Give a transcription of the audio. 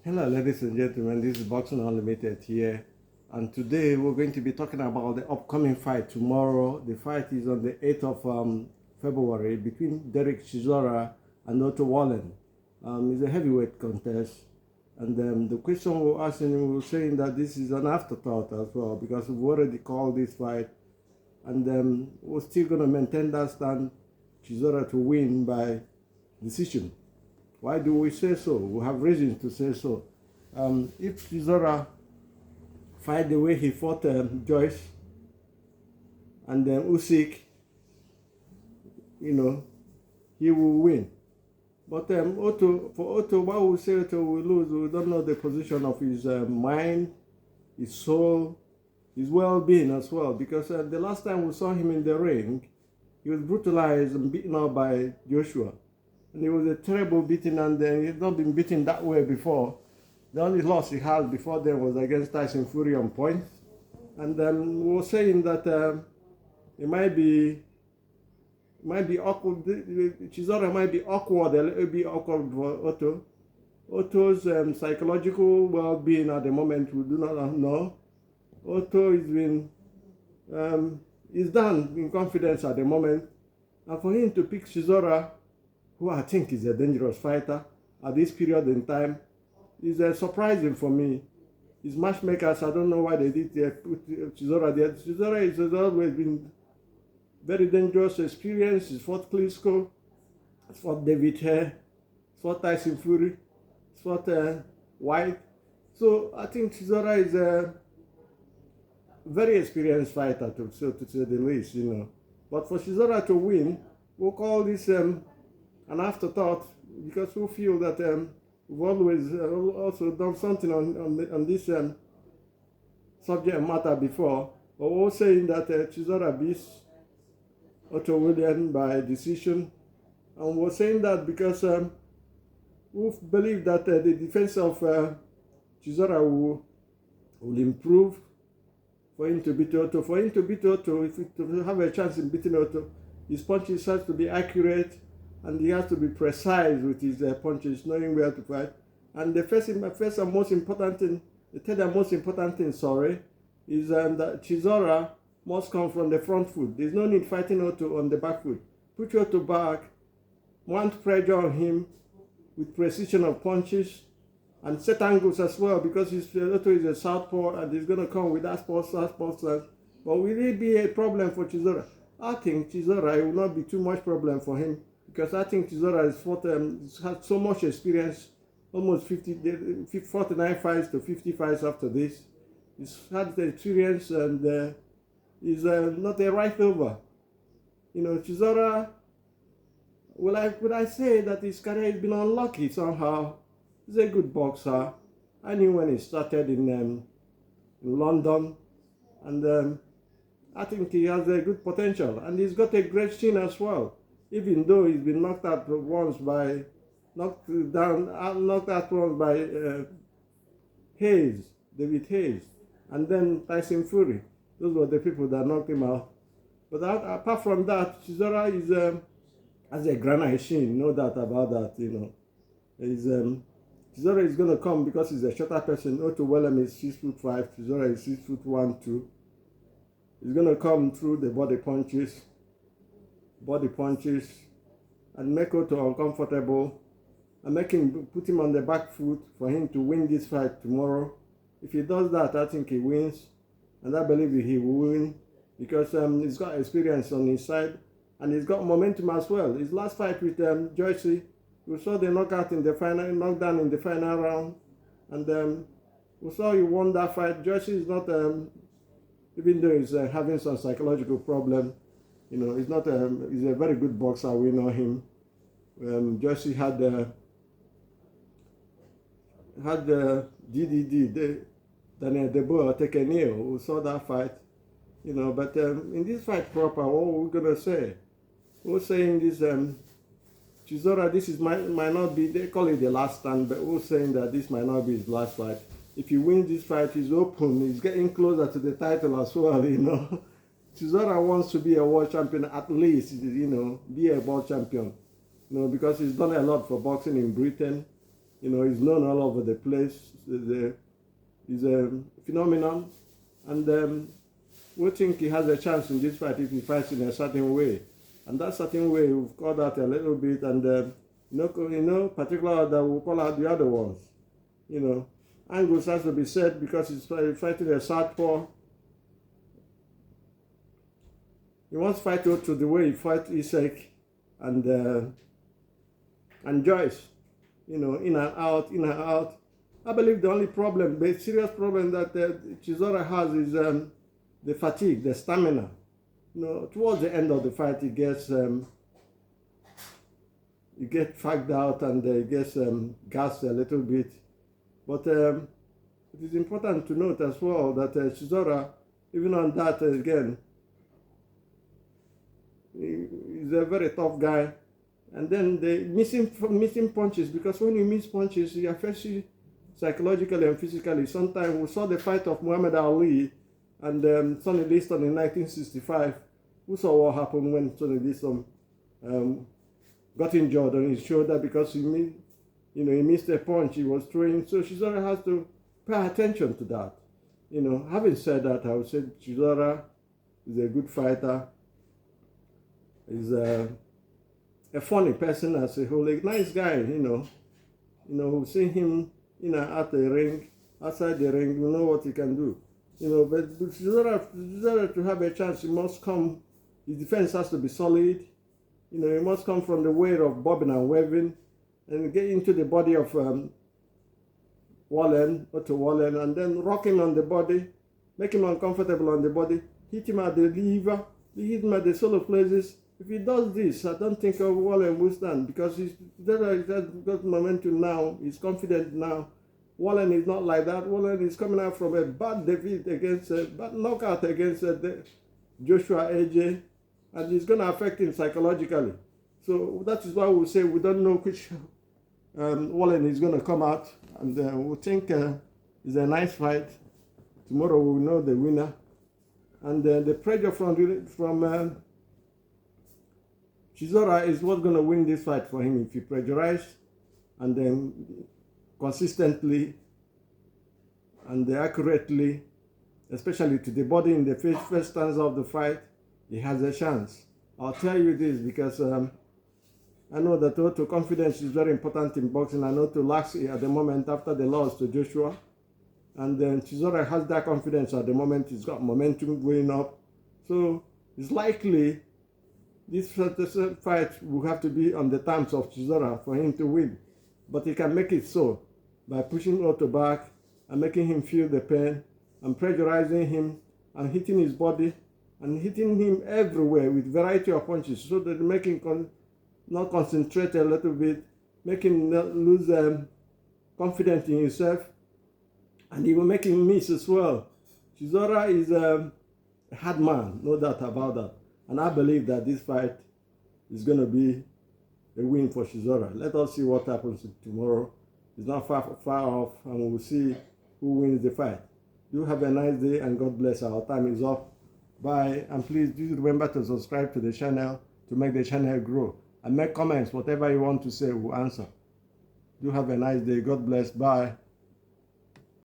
Hello, ladies and gentlemen. This is Boxing Unlimited here, and today we're going to be talking about the upcoming fight tomorrow. The fight is on the 8th of February between Derek Chisora and Otto Wallin. It's a heavyweight contest, and the question we're asking, we're saying that this is an afterthought as well because we've already called this fight, and we're still going to maintain that stand, Chisora to win by decision. Why do we say so? We have reasons to say so. If Chisora fight the way he fought Joyce and then Usyk, he will win. But Otto, why we say Otto will lose? We don't know the position of his mind, his soul, his well-being as well. Because the last time we saw him in the ring, he was brutalized and beaten up by Joshua. And it was a terrible beating, and he's not been beaten that way before. The only loss he had before then was against Tyson Fury on points. And we were saying that it might be awkward. Chisora might be awkward, a little bit awkward for Otto. Otto's psychological well-being at the moment, we do not know. Otto has been, is down in confidence at the moment. And for him to pick Chisora, who I think is a dangerous fighter at this period in time, is surprising for me. His matchmakers, I don't know why they did put Chisora there. Chisora has always been very dangerous experience. He's fought Klitschko, he's fought David Hare, he's fought Tyson Fury, he's fought White. So I think Chisora is a very experienced fighter, to say the least, But for Chisora to win, we'll call this an afterthought, because we feel that we've always also done something on this subject matter before. But we're saying that Chisora beats Otto Wallin by decision, and we're saying that because we believe that the defense of Chisora will improve for him to beat Otto. For him to beat Otto, to have a chance in beating Otto, his punches have to be accurate, and he has to be precise with his punches, knowing where to fight. And the third and most important thing, is that Chisora must come from the front foot. There's no need fighting Otto on the back foot. Put Otto back, mount pressure on him with precision of punches, and set angles as well, because Otto is a southpaw and he's going to come with that southpaw stance. But will it be a problem for Chisora? I think Chisora, it will not be too much problem for him, because I think Chisora has had so much experience, almost 49 fights to 50 fights after this. He's had the experience, and he's not a right over. Chisora, would I say that his career has been unlucky somehow? He's a good boxer. I knew when he started in London, and I think he has a good potential, and he's got a great chin as well. Even though he's been knocked out once by David Hayes, and then Tyson Fury. Those were the people that knocked him out. But apart from that, Chisora has a granite chin, no doubt about that. Chisora is going to come because he's a shorter person. Otto Wallin is 6'5". Chisora is 6'1", 2". He's going to come through the body punches, and make Otto uncomfortable, and put him on the back foot for him to win this fight tomorrow. If he does that, I think he wins, and I believe he will win, because he's got experience on his side, and he's got momentum as well. His last fight with Joyce, we saw the knockdown in the final round, and we saw he won that fight. Joyce is not, even though he's having some psychological problem, he's not. He's a very good boxer. We know him. Joyce had DDD, Daniel Deboer take a knee. We saw that fight, But in this fight proper, what we're gonna say? We're saying this. Chisora, might not be. They call it the last stand, but we're saying that this might not be his last fight. If he wins this fight, he's open. He's getting closer to the title as well. Chisora wants to be a world champion, at least, be a world champion, because he's done a lot for boxing in Britain. He's known all over the place. He's a phenomenon, and we think he has a chance in this fight if he fights in a certain way. And that certain way, we've called out a little bit, and particularly that we'll call out the other ones. Angles has to be said because he's fighting a southpaw. He wants to fight Otto the way he fought Isaac and Joyce. In and out, in and out. I believe the only problem, the serious problem that Chisora has is the fatigue, the stamina. Towards the end of the fight, he gets fagged out and he gets gassed a little bit. But it is important to note as well that Chisora, even on that again, he's a very tough guy. And then the missing punches, because when you miss punches, it affects you psychologically and physically. Sometimes we saw the fight of Muhammad Ali and Sonny Liston in 1965. We saw what happened when Sonny Liston got injured on his shoulder because he missed a punch he was throwing. So Chisora has to pay attention to that. Having said that, I would say Chisora is a good fighter. He's a funny person as a whole, a nice guy, we've seen him, at the ring, outside the ring, we know what he can do. But Chisora to have a chance, he must come, his defense has to be solid. He must come from the way of bobbing and waving and get into the body of Otto Wallin, and then rock him on the body, make him uncomfortable on the body, hit him at the liver, hit him at the solar plexus. If he does this, I don't think Wallin will stand because he's got momentum now. He's confident now. Wallin is not like that. Wallin is coming out from a bad defeat against a bad knockout against Joshua AJ, and it's going to affect him psychologically. So that is why we say we don't know which Wallin is going to come out, and we think it's a nice fight. Tomorrow we will know the winner, and the pressure from Chisora is what's going to win this fight for him if he pressurizes and then consistently and accurately, especially to the body in the first stanza of the fight, he has a chance. I'll tell you this because I know that Otto confidence is very important in boxing. I know Otto lacks it at the moment after the loss to Joshua. And then Chisora has that confidence at the moment. He's got momentum going up. So it's likely this fight will have to be on the terms of Chisora for him to win. But he can make it so by pushing Otto back and making him feel the pain and pressurizing him and hitting his body and hitting him everywhere with variety of punches so that making not concentrate a little bit, making him lose confidence in himself, and he will make him miss as well. Chisora is a hard man, no doubt about that. And I believe that this fight is going to be a win for Chisora. Let us see what happens tomorrow. It's not far off, and we'll see who wins the fight. You have a nice day, and God bless. Our time is up. Bye, and please do remember to subscribe to the channel to make the channel grow. And make comments, whatever you want to say, we'll answer. Do have a nice day. God bless. Bye.